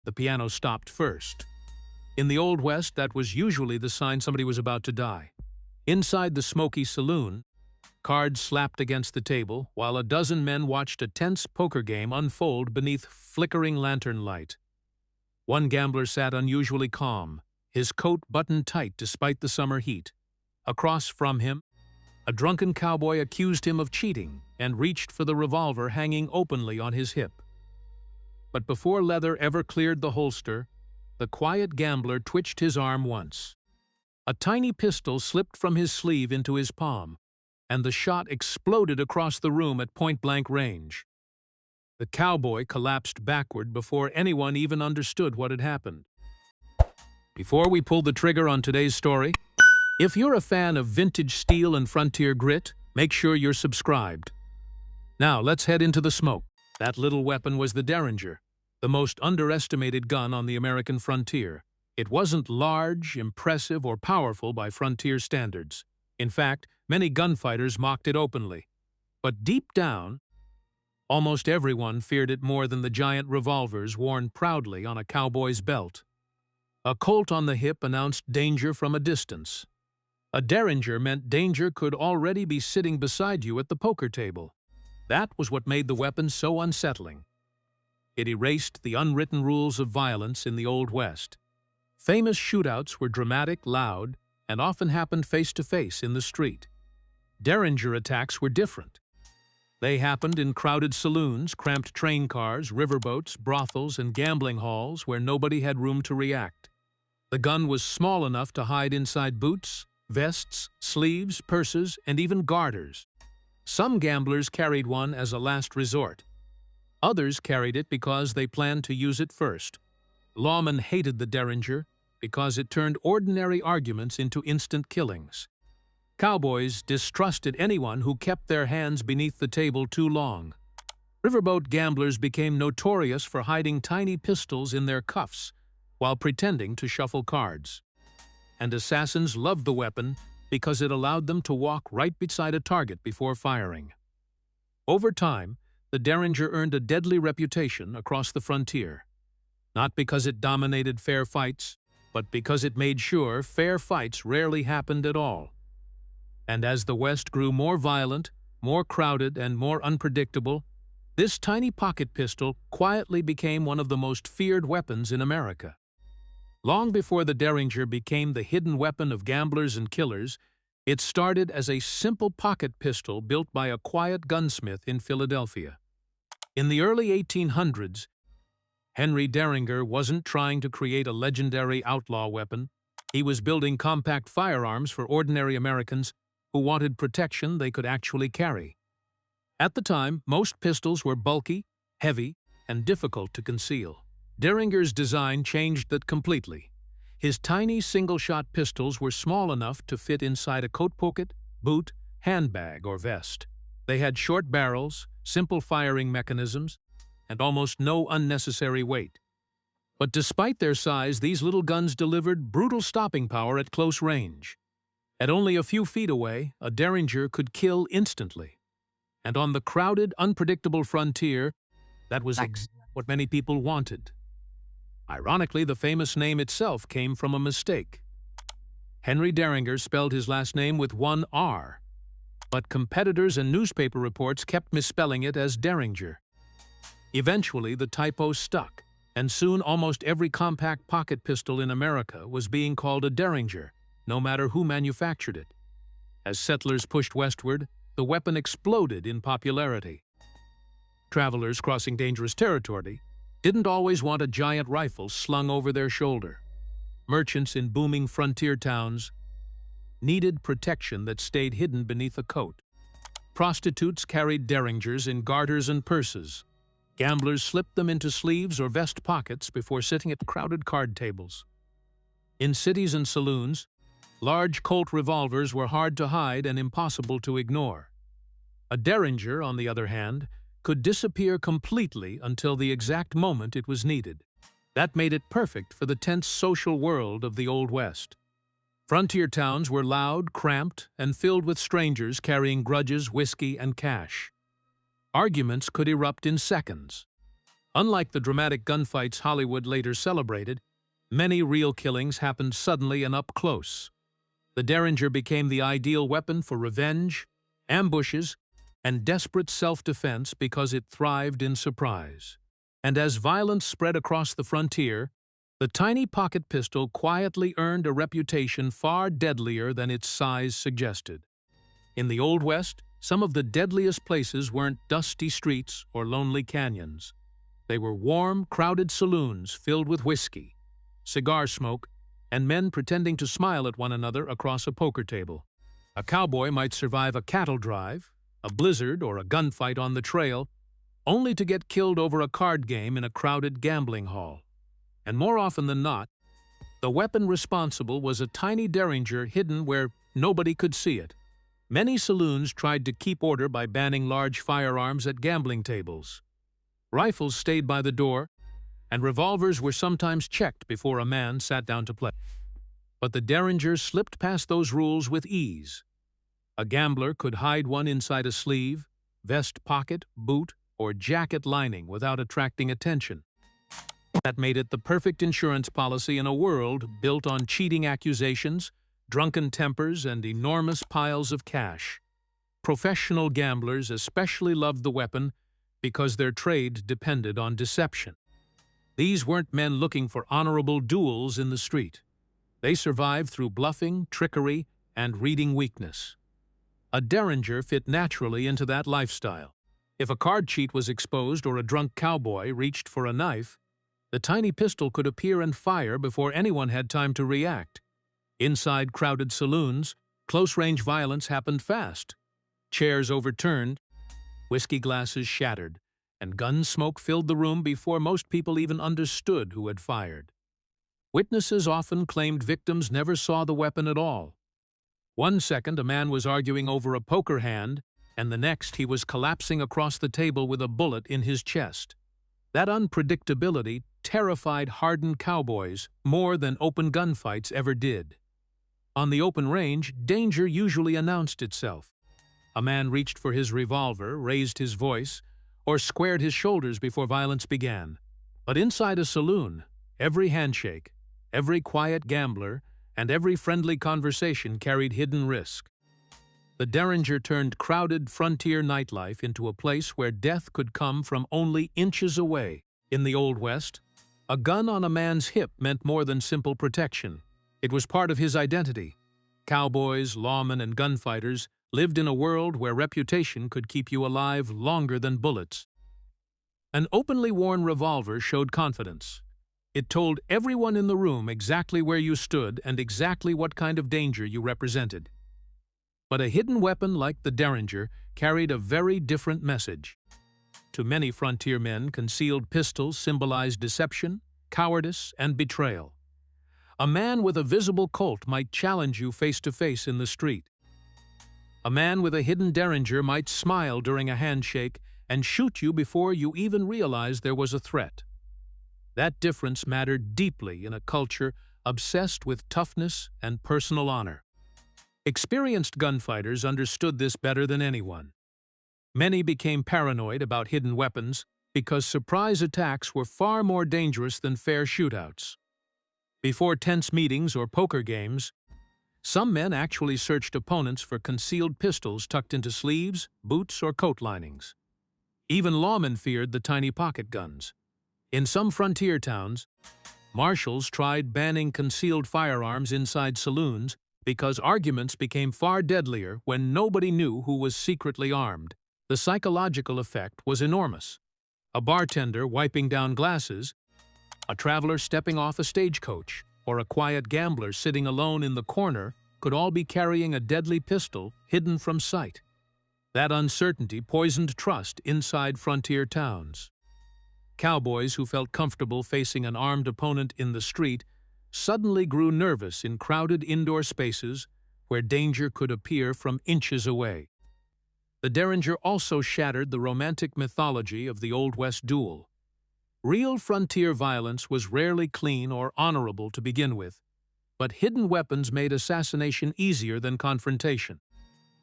The piano stopped first. In the Old West, that was usually the sign somebody was about to die. Inside the smoky saloon, cards slapped against the table, while a dozen men watched a tense poker game unfold beneath flickering lantern light. One gambler sat unusually calm, his coat buttoned tight despite the summer heat. Across from him, a drunken cowboy accused him of cheating and reached for the revolver hanging openly on his hip. But before leather ever cleared the holster, the quiet gambler twitched his arm once. A tiny pistol slipped from his sleeve into his palm, and the shot exploded across the room at point-blank range. The cowboy collapsed backward before anyone even understood what had happened. Before we pull the trigger on today's story, if you're a fan of vintage steel and frontier grit, make sure you're subscribed. Now, let's head into the smoke. That little weapon was the Derringer, the most underestimated gun on the American frontier. It wasn't large, impressive, or powerful by frontier standards. In fact, many gunfighters mocked it openly. But deep down, almost everyone feared it more than the giant revolvers worn proudly on a cowboy's belt. A Colt on the hip announced danger from a distance. A Derringer meant danger could already be sitting beside you at the poker table. That was what made the weapon so unsettling. It erased the unwritten rules of violence in the Old West. Famous shootouts were dramatic, loud, and often happened face-to-face in the street. Derringer attacks were different. They happened in crowded saloons, cramped train cars, riverboats, brothels, and gambling halls where nobody had room to react. The gun was small enough to hide inside boots, vests, sleeves, purses, and even garters. Some gamblers carried one as a last resort. Others carried it because they planned to use it first. Lawmen hated the Derringer because it turned ordinary arguments into instant killings. Cowboys distrusted anyone who kept their hands beneath the table too long. Riverboat gamblers became notorious for hiding tiny pistols in their cuffs while pretending to shuffle cards. And assassins loved the weapon because it allowed them to walk right beside a target before firing. Over time, the Derringer earned a deadly reputation across the frontier, not because it dominated fair fights, but because it made sure fair fights rarely happened at all. And as the West grew more violent, more crowded, and more unpredictable, this tiny pocket pistol quietly became one of the most feared weapons in America. Long before the Derringer became the hidden weapon of gamblers and killers, it started as a simple pocket pistol built by a quiet gunsmith in Philadelphia. In the early 1800s, Henry Derringer wasn't trying to create a legendary outlaw weapon. He was building compact firearms for ordinary Americans who wanted protection they could actually carry. At the time, most pistols were bulky, heavy, and difficult to conceal. Derringer's design changed that completely. His tiny single-shot pistols were small enough to fit inside a coat pocket, boot, handbag, or vest. They had short barrels, simple firing mechanisms, and almost no unnecessary weight. But despite their size, these little guns delivered brutal stopping power at close range. At only a few feet away, a Derringer could kill instantly. And on the crowded, unpredictable frontier, that was what many people wanted. Ironically, the famous name itself came from a mistake. Henry Derringer spelled his last name with one R, but competitors and newspaper reports kept misspelling it as Derringer. Eventually, the typo stuck, and soon almost every compact pocket pistol in America was being called a Derringer, no matter who manufactured it. As settlers pushed westward, the weapon exploded in popularity. Travelers crossing dangerous territory didn't always want a giant rifle slung over their shoulder. Merchants in booming frontier towns needed protection that stayed hidden beneath a coat. Prostitutes carried Derringers in garters and purses. Gamblers slipped them into sleeves or vest pockets before sitting at crowded card tables. In cities and saloons, large Colt revolvers were hard to hide and impossible to ignore. A Derringer, on the other hand, could disappear completely until the exact moment it was needed. That made it perfect for the tense social world of the Old West. Frontier towns were loud, cramped, and filled with strangers carrying grudges, whiskey, and cash. Arguments could erupt in seconds. Unlike the dramatic gunfights Hollywood later celebrated, many real killings happened suddenly and up close. The Derringer became the ideal weapon for revenge, ambushes, and desperate self-defense because it thrived in surprise. And as violence spread across the frontier, the tiny pocket pistol quietly earned a reputation far deadlier than its size suggested. In the Old West, some of the deadliest places weren't dusty streets or lonely canyons. They were warm, crowded saloons filled with whiskey, cigar smoke, and men pretending to smile at one another across a poker table. A cowboy might survive a cattle drive, a blizzard, or a gunfight on the trail, only to get killed over a card game in a crowded gambling hall. And more often than not, the weapon responsible was a tiny Derringer hidden where nobody could see it. Many saloons tried to keep order by banning large firearms at gambling tables. Rifles stayed by the door, and revolvers were sometimes checked before a man sat down to play. But the Derringer slipped past those rules with ease. A gambler could hide one inside a sleeve, vest pocket, boot, or jacket lining without attracting attention. That made it the perfect insurance policy in a world built on cheating accusations, drunken tempers, and enormous piles of cash. Professional gamblers especially loved the weapon because their trade depended on deception. These weren't men looking for honorable duels in the street. They survived through bluffing, trickery, and reading weakness. A Derringer fit naturally into that lifestyle. If a card cheat was exposed or a drunk cowboy reached for a knife, the tiny pistol could appear and fire before anyone had time to react. Inside crowded saloons, close-range violence happened fast. Chairs overturned, whiskey glasses shattered, and gun smoke filled the room before most people even understood who had fired. Witnesses often claimed victims never saw the weapon at all. One second a man was arguing over a poker hand, and the next he was collapsing across the table with a bullet in his chest. That unpredictability terrified hardened cowboys more than open gunfights ever did. On the open range, danger usually announced itself. A man reached for his revolver, raised his voice, or squared his shoulders before violence began. But inside a saloon, every handshake, every quiet gambler, and every friendly conversation carried hidden risk. The Derringer turned crowded frontier nightlife into a place where death could come from only inches away. In the Old West, a gun on a man's hip meant more than simple protection. It was part of his identity. Cowboys, lawmen, and gunfighters lived in a world where reputation could keep you alive longer than bullets. An openly worn revolver showed confidence. It told everyone in the room exactly where you stood and exactly what kind of danger you represented. But a hidden weapon like the Derringer carried a very different message. To many frontier men, concealed pistols symbolized deception, cowardice, and betrayal. A man with a visible Colt might challenge you face to face in the street. A man with a hidden Derringer might smile during a handshake and shoot you before you even realized there was a threat. That difference mattered deeply in a culture obsessed with toughness and personal honor. Experienced gunfighters understood this better than anyone. Many became paranoid about hidden weapons because surprise attacks were far more dangerous than fair shootouts. Before tense meetings or poker games, some men actually searched opponents for concealed pistols tucked into sleeves, boots, or coat linings. Even lawmen feared the tiny pocket guns. In some frontier towns, marshals tried banning concealed firearms inside saloons because arguments became far deadlier when nobody knew who was secretly armed. The psychological effect was enormous. A bartender wiping down glasses, a traveler stepping off a stagecoach, or a quiet gambler sitting alone in the corner could all be carrying a deadly pistol hidden from sight. That uncertainty poisoned trust inside frontier towns. Cowboys who felt comfortable facing an armed opponent in the street suddenly grew nervous in crowded indoor spaces where danger could appear from inches away. The Derringer also shattered the romantic mythology of the Old West duel. Real frontier violence was rarely clean or honorable to begin with, but hidden weapons made assassination easier than confrontation.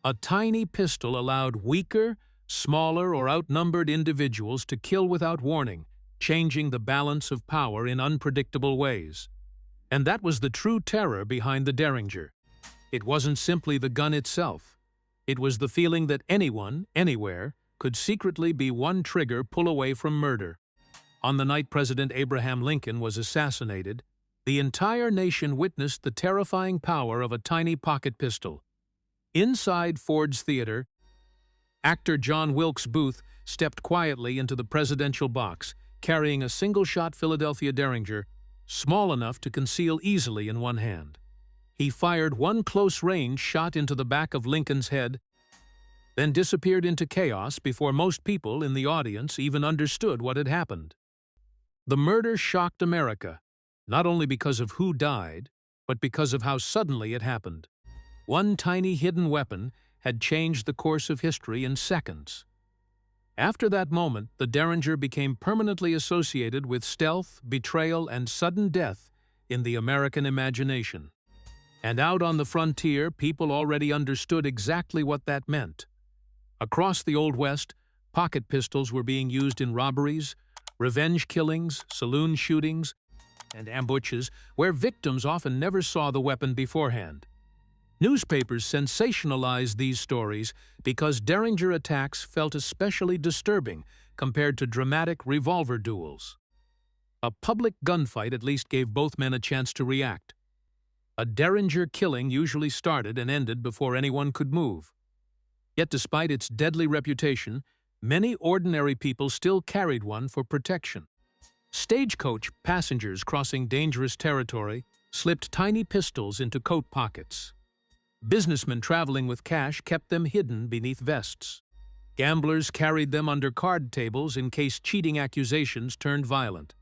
A tiny pistol allowed weaker, smaller, or outnumbered individuals to kill without warning, changing the balance of power in unpredictable ways. And that was the true terror behind the Derringer. It wasn't simply the gun itself. It was the feeling that anyone, anywhere, could secretly be one trigger pull away from murder. On the night President Abraham Lincoln was assassinated, the entire nation witnessed the terrifying power of a tiny pocket pistol. Inside Ford's Theater, actor John Wilkes Booth stepped quietly into the presidential box, carrying a single-shot Philadelphia Derringer, small enough to conceal easily in one hand. He fired one close-range shot into the back of Lincoln's head, then disappeared into chaos before most people in the audience even understood what had happened. The murder shocked America, not only because of who died, but because of how suddenly it happened. One tiny hidden weapon had changed the course of history in seconds. After that moment, the Derringer became permanently associated with stealth, betrayal, and sudden death in the American imagination. And out on the frontier, people already understood exactly what that meant. Across the Old West, pocket pistols were being used in robberies, revenge killings, saloon shootings, and ambushes where victims often never saw the weapon beforehand. Newspapers sensationalized these stories because Derringer attacks felt especially disturbing compared to dramatic revolver duels. A public gunfight at least gave both men a chance to react. A Derringer killing usually started and ended before anyone could move. Yet despite its deadly reputation, many ordinary people still carried one for protection. Stagecoach passengers crossing dangerous territory slipped tiny pistols into coat pockets. Businessmen traveling with cash kept them hidden beneath vests. Gamblers carried them under card tables in case cheating accusations turned violent.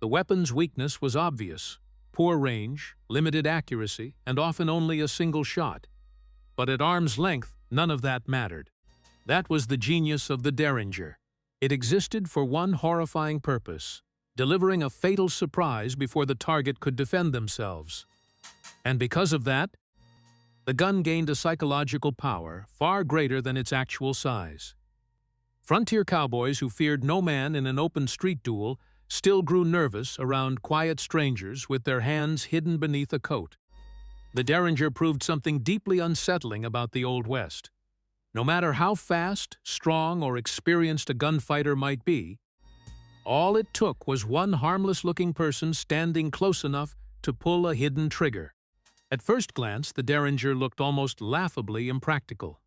The weapon's weakness was obvious: poor range, limited accuracy, and often only a single shot. But at arm's length, none of that mattered. That was the genius of the Derringer. It existed for one horrifying purpose: delivering a fatal surprise before the target could defend themselves. And because of that, the gun gained a psychological power far greater than its actual size. Frontier cowboys who feared no man in an open street duel still grew nervous around quiet strangers with their hands hidden beneath a coat. The Derringer proved something deeply unsettling about the Old West. No matter how fast, strong, or experienced a gunfighter might be, all it took was one harmless-looking person standing close enough to pull a hidden trigger. At first glance, the Derringer looked almost laughably impractical.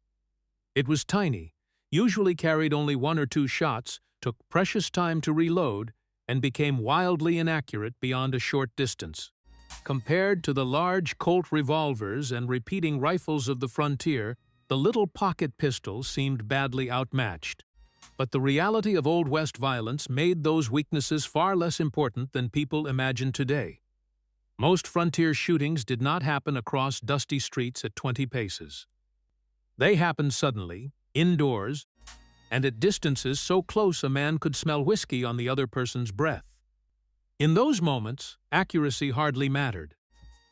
It was tiny, usually carried only one or two shots, took precious time to reload, and became wildly inaccurate beyond a short distance. Compared to the large Colt revolvers and repeating rifles of the frontier, the little pocket pistol seemed badly outmatched. But the reality of Old West violence made those weaknesses far less important than people imagine today. Most frontier shootings did not happen across dusty streets at 20 paces. They happened suddenly, indoors, and at distances so close a man could smell whiskey on the other person's breath. In those moments, accuracy hardly mattered.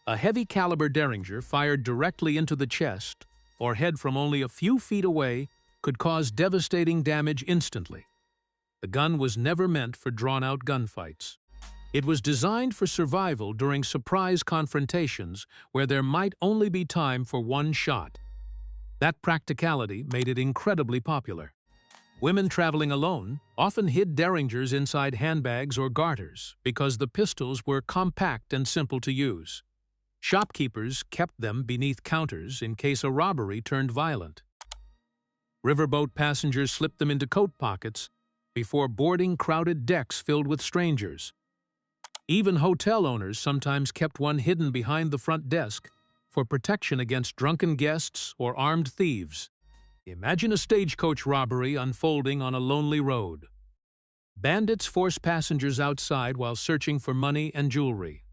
A heavy-caliber Derringer fired directly into the chest or head from only a few feet away could cause devastating damage instantly. The gun was never meant for drawn-out gunfights. It was designed for survival during surprise confrontations where there might only be time for one shot. That practicality made it incredibly popular. Women traveling alone often hid Derringers inside handbags or garters because the pistols were compact and simple to use. Shopkeepers kept them beneath counters in case a robbery turned violent. Riverboat passengers slipped them into coat pockets before boarding crowded decks filled with strangers. Even hotel owners sometimes kept one hidden behind the front desk for protection against drunken guests or armed thieves. Imagine a stagecoach robbery unfolding on a lonely road. Bandits force passengers outside while searching for money and jewelry.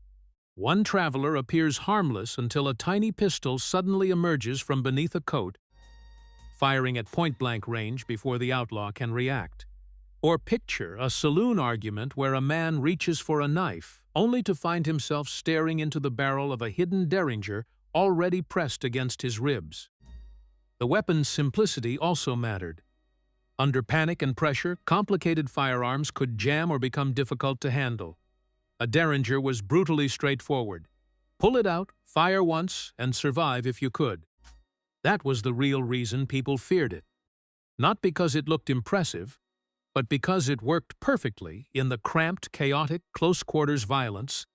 One traveler appears harmless until a tiny pistol suddenly emerges from beneath a coat, firing at point-blank range before the outlaw can react. Or picture a saloon argument where a man reaches for a knife, only to find himself staring into the barrel of a hidden Derringer already pressed against his ribs. The weapon's simplicity also mattered. Under panic and pressure, complicated firearms could jam or become difficult to handle. A Derringer was brutally straightforward. Pull it out, fire once, and survive if you could. That was the real reason people feared it. Not because it looked impressive, but because it worked perfectly in the cramped, chaotic, close-quarters violence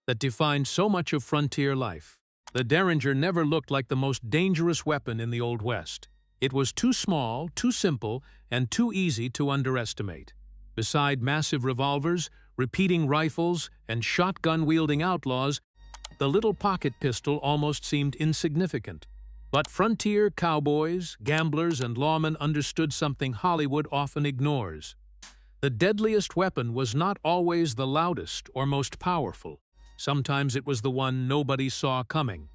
that defined so much of frontier life. The Derringer never looked like the most dangerous weapon in the Old West. It was too small, too simple, and too easy to underestimate. Beside massive revolvers, repeating rifles, and shotgun-wielding outlaws, the little pocket pistol almost seemed insignificant. But frontier cowboys, gamblers, and lawmen understood something Hollywood often ignores. The deadliest weapon was not always the loudest or most powerful. Sometimes it was the one nobody saw coming.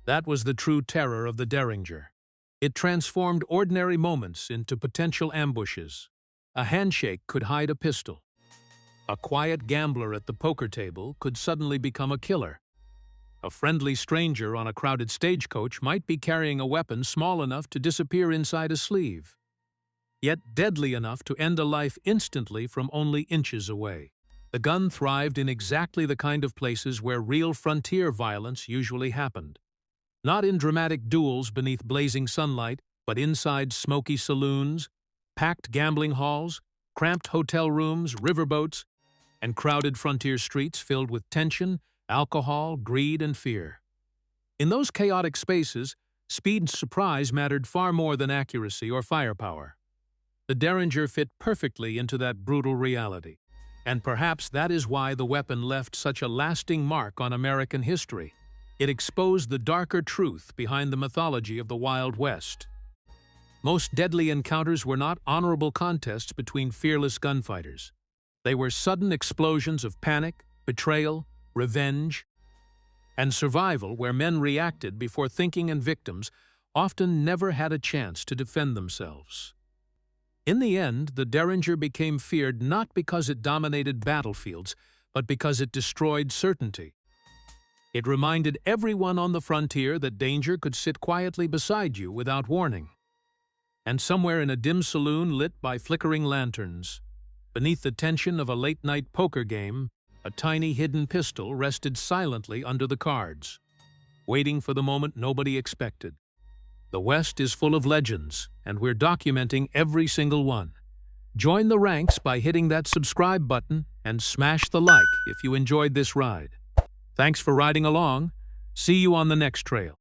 That was the true terror of the Derringer. It transformed ordinary moments into potential ambushes. A handshake could hide a pistol. A quiet gambler at the poker table could suddenly become a killer. A friendly stranger on a crowded stagecoach might be carrying a weapon small enough to disappear inside a sleeve, yet deadly enough to end a life instantly from only inches away. The gun thrived in exactly the kind of places where real frontier violence usually happened. Not in dramatic duels beneath blazing sunlight, but inside smoky saloons, packed gambling halls, cramped hotel rooms, riverboats, and crowded frontier streets filled with tension, alcohol, greed, and fear. In those chaotic spaces, speed and surprise mattered far more than accuracy or firepower. The Derringer fit perfectly into that brutal reality, and perhaps that is why the weapon left such a lasting mark on American history. It exposed the darker truth behind the mythology of the Wild West. Most deadly encounters were not honorable contests between fearless gunfighters. They were sudden explosions of panic, betrayal, revenge, and survival where men reacted before thinking, and victims often never had a chance to defend themselves. In the end, the Derringer became feared not because it dominated battlefields, but because it destroyed certainty. It reminded everyone on the frontier that danger could sit quietly beside you without warning. And somewhere in a dim saloon lit by flickering lanterns, beneath the tension of a late-night poker game, a tiny hidden pistol rested silently under the cards, waiting for the moment nobody expected. The West is full of legends, and we're documenting every single one. Join the ranks by hitting that subscribe button and smash the like if you enjoyed this ride. Thanks for riding along. See you on the next trail.